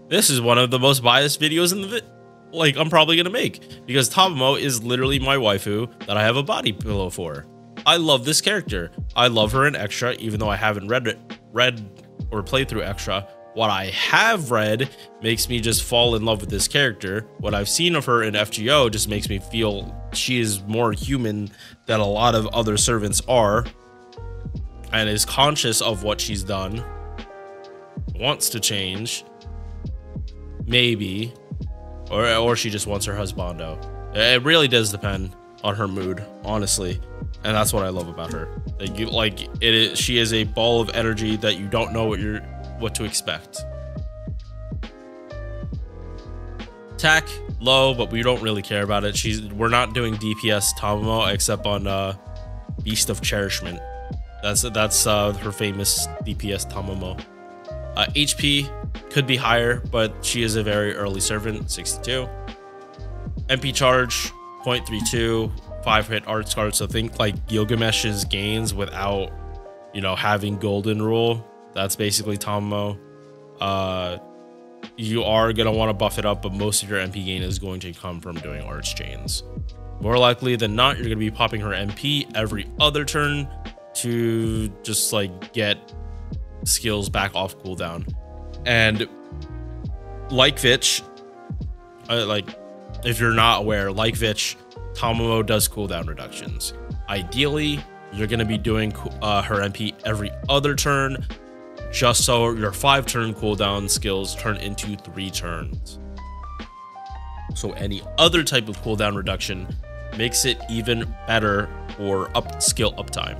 This is one of the most biased videos in the like I'm probably gonna make, because Tamamo is literally my waifu that I have a body pillow for. I love this character. I love her in Extra, even though I haven't read or played through Extra. What I have read makes me just fall in love with this character. What I've seen of her in FGO just makes me feel she is more human than a lot of other servants are, and is conscious of what she's done, wants to change, maybe, or she just wants her husbando. It really does depend on her mood, honestly, and that's what I love about her. She is a ball of energy that you don't know what to expect. Attack low, but we don't really care about it. We're not doing DPS Tamamo except on Beast of Cherishment. That's her famous DPS Tamamo. HP could be higher, but she is a very early servant, 62. MP charge 0.32, 5-hit art card. So think like Gilgamesh's gains without, having golden rule. That's basically Tamamo. You are gonna want to buff it up, but most of your MP gain is going to come from doing arts chains. More likely than not, you're gonna be popping her MP every other turn to just like get skills back off cooldown. And like Vitch, if you're not aware, like Vitch, Tamamo does cooldown reductions. Ideally, you're going to be doing her MP every other turn, just so your 5-turn cooldown skills turn into 3 turns. So any other type of cooldown reduction makes it even better for skill uptime.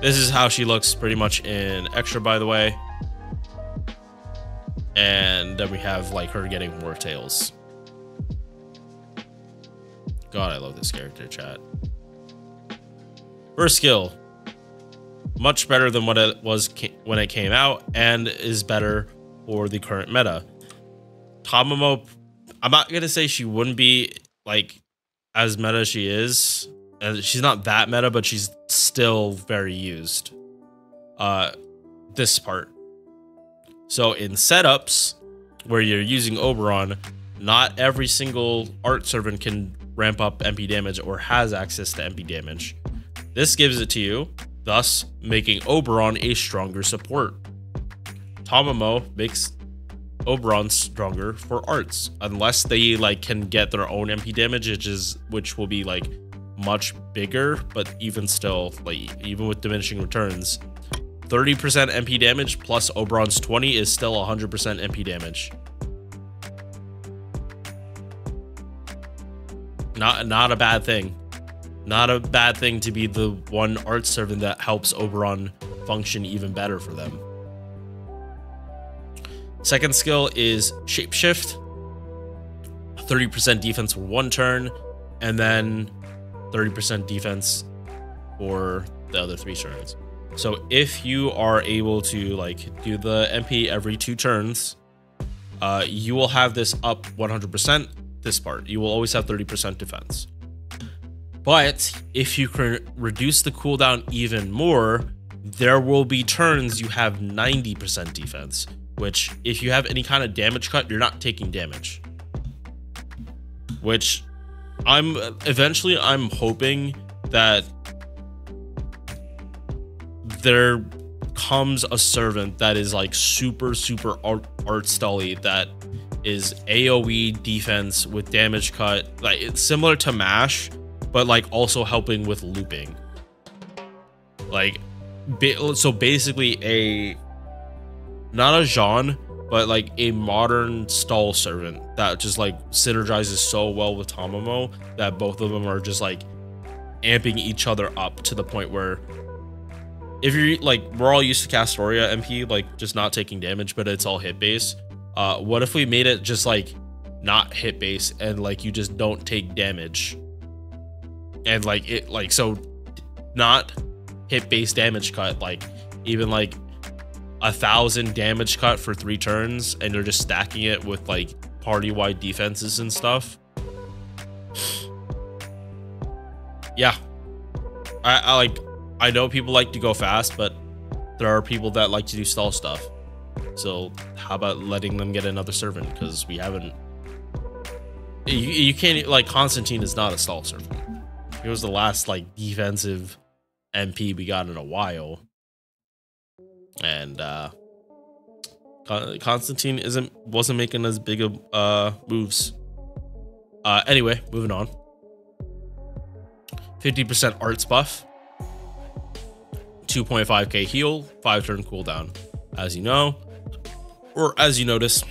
This is how she looks pretty much in Extra, by the way. And then we have like her getting more tails. God, I love this character, chat. First skill, much better than what it was when it came out, and is better for the current meta. Tamamo, I'm not gonna say she wouldn't be like as meta as she is. She's not that meta, but she's still very used. This part. So in setups where you're using Oberon, not every single art servant can ramp up MP damage or has access to MP damage. This gives it to you, thus making Oberon a stronger support. Tamamo makes Oberon stronger for arts, unless they like can get their own MP damage, which will be like much bigger, but even still, like even with diminishing returns, 30% MP damage plus Oberon's 20 is still 100% MP damage. Not a bad thing. Not a bad thing to be the one art servant that helps Oberon function even better for them. Second skill is Shapeshift. 30% defense for 1 turn, and then 30% defense for the other 3 turns. So if you are able to like do the MP every 2 turns, you will have this up 100%. This part, you will always have 30% defense. But if you can reduce the cooldown even more, there will be turns you have 90% defense, which if you have any kind of damage cut, you're not taking damage. Which I'm hoping that there comes a servant that is like super art stally that is AoE defense with damage cut, like it's similar to Mash, but like also helping with looping. Like, so basically not a Jean, but like a modern stall servant that just like synergizes so well with Tamamo that both of them are just like amping each other up to the point where if you're like, we're all used to Castoria MP, like just not taking damage, but it's all hit base. What if we made it just like not hit base and like you just don't take damage, and like it like so not hit base damage cut, like even like 1,000 damage cut for 3 turns, and you're just stacking it with like party-wide defenses and stuff. Yeah, I know people like to go fast, but there are people that like to do stall stuff. So how about letting them get another servant? Because we haven't. You can't, like, Constantine is not a stall servant. He was the last, like, defensive MP we got in a while. And Constantine wasn't making as big of moves. Anyway, moving on. 50% arts buff. 2.5k heal, 5 turn cooldown. As you know, or as you notice,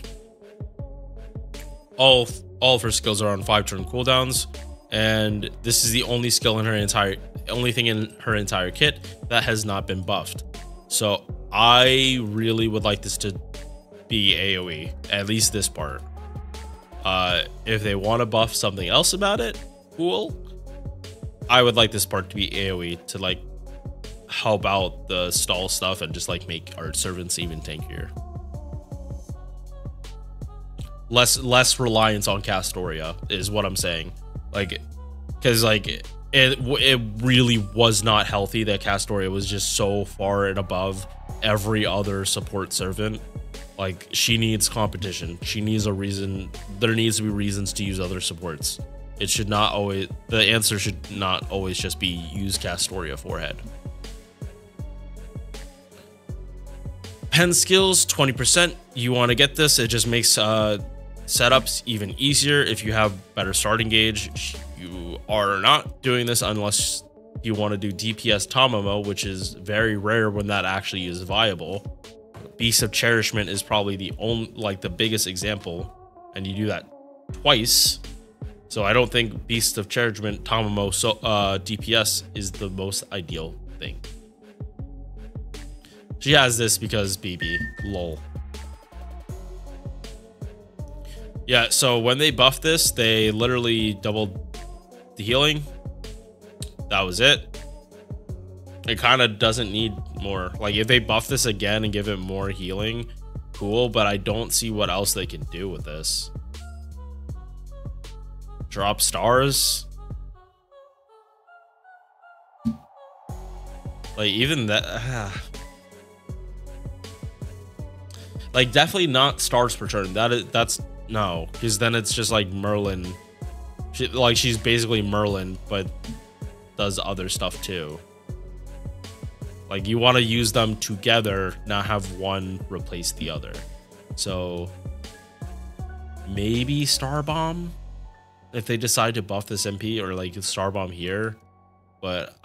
all of her skills are on 5 turn cooldowns, and this is the only skill in her thing in her entire kit that has not been buffed. So I really would like this to be AoE, at least this part. If they want to buff something else about it, cool. I would like this part to be AoE to, like, help out the stall stuff and just, like, make our servants even tankier. Less reliance on Castoria is what I'm saying. Like, because, like, it really was not healthy that Castoria was just so far and above every other support servant. Like, she needs competition. She needs a reason. There needs to be reasons to use other supports. It should not always, the answer should not always just be use Castoria forehead. Pen skills, 20%. You want to get this. It just makes setups even easier if you have better starting gauge. You are not doing this unless you want to do DPS Tamamo, which is very rare when that actually is viable. Beast of Cherishment is probably the only, like, the biggest example, and you do that twice. So I don't think Beast of Cherishment Tamamo DPS is the most ideal thing. She has this because BB, lol. Yeah, so when they buffed this, they literally doubled the healing. That was it. It kind of doesn't need more. Like, if they buff this again and give it more healing, cool, but I don't see what else they can do with this. Drop stars? Like, even that... Like, definitely not stars per turn. That's no, because then it's just like Merlin. She's basically Merlin, but does other stuff too. Like, you want to use them together, not have one replace the other. So maybe Star Bomb if they decide to buff this MP, or like Star Bomb here. But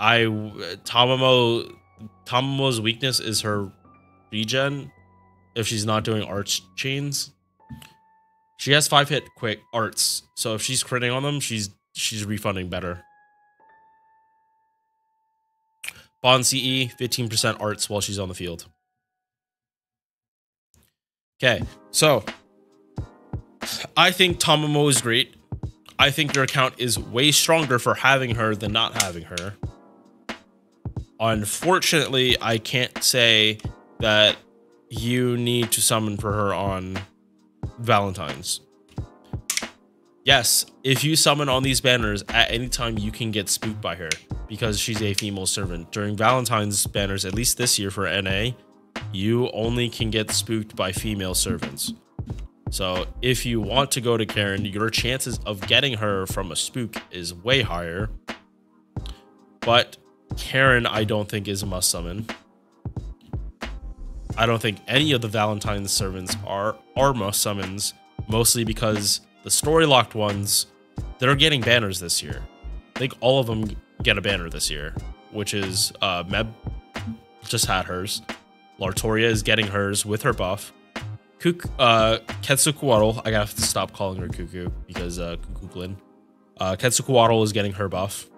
Tamamo's weakness is her regen. If she's not doing arch chains, she has 5-hit quick arts. So if she's critting on them, she's refunding better. Bond CE, 15% arts while she's on the field. Okay, so I think Tamamo is great. I think your account is way stronger for having her than not having her. Unfortunately, I can't say that you need to summon for her on Valentine's. Yes, if you summon on these banners at any time, you can get spooked by her because she's a female servant. During Valentine's banners, at least this year for NA, you only can get spooked by female servants. So if you want to go to Karen, your chances of getting her from a spook is way higher. But Karen, I don't think is a must summon. I don't think any of the Valentine's servants are must summons, mostly because the story locked ones, they're getting banners this year. I think all of them get a banner this year, which is Meb just had hers. Lartoria is getting hers with her buff. Quetzalcoatl, I have to stop calling her Cuckoo because Cuckooblin. Quetzalcoatl is getting her buff.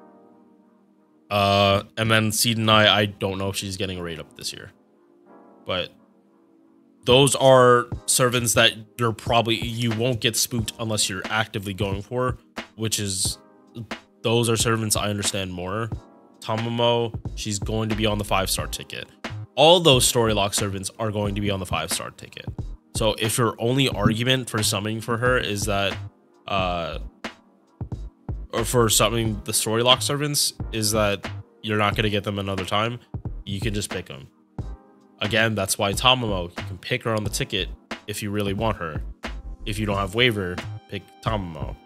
And then Seed and I don't know if she's getting a raid up this year. But those are servants that you won't get spooked unless you're actively going for, those are servants I understand more. Tamamo, she's going to be on the 5-star ticket. All those story lock servants are going to be on the 5-star ticket. So if your only argument for summoning for her is that, or for summoning the story lock servants is that you're not going to get them another time, you can just pick them. Again, that's why Tamamo, you can pick her on the ticket if you really want her. If you don't have waiver, pick Tamamo.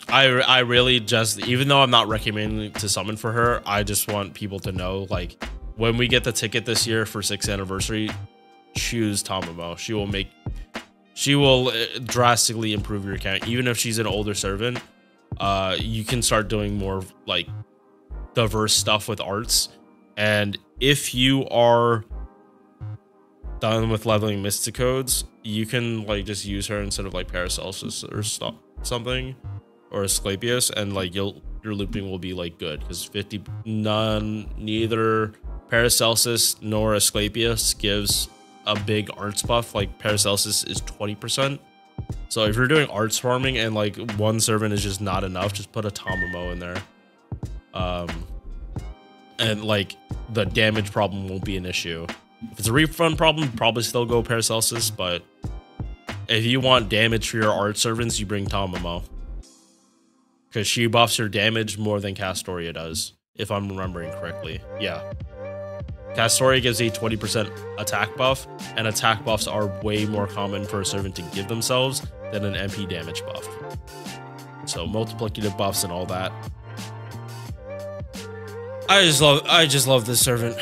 I really just, even though I'm not recommending to summon for her, I just want people to know, like, when we get the ticket this year for 6th anniversary, choose Tamamo. She will drastically improve your account. Even if she's an older servant, you can start doing more like diverse stuff with arts. And if you are done with leveling Mysticodes, you can like just use her instead of like Paracelsus or something, or Asclepius, and like your looping will be like good, because neither Paracelsus nor Asclepius gives a big arts buff. Like Paracelsus is 20%. So if you're doing arts farming and like one servant is just not enough, just put a Tamamo in there. And like the damage problem won't be an issue. If it's a refund problem, probably still go Paracelsus, but if you want damage for your art servants, you bring Tamamo, because she buffs your damage more than Castoria does, if I'm remembering correctly. Yeah. Castoria gives a 20% attack buff, and attack buffs are way more common for a servant to give themselves than an MP damage buff. So multiplicative buffs and all that. I just love this servant.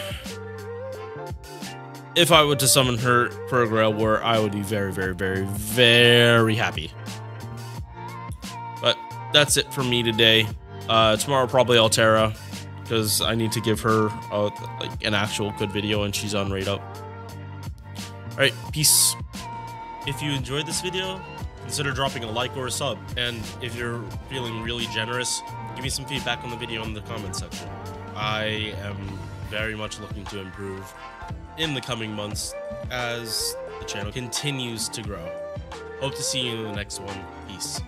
If I were to summon her for a Grail War, I would be very, very, very, very happy. But that's it for me today. Tomorrow probably Altera, because I need to give her like an actual good video, and she's on rate up. Alright, peace. If you enjoyed this video, consider dropping a like or a sub. And if you're feeling really generous, give me some feedback on the video in the comments section. I am very much looking to improve in the coming months as the channel continues to grow. Hope to see you in the next one. Peace.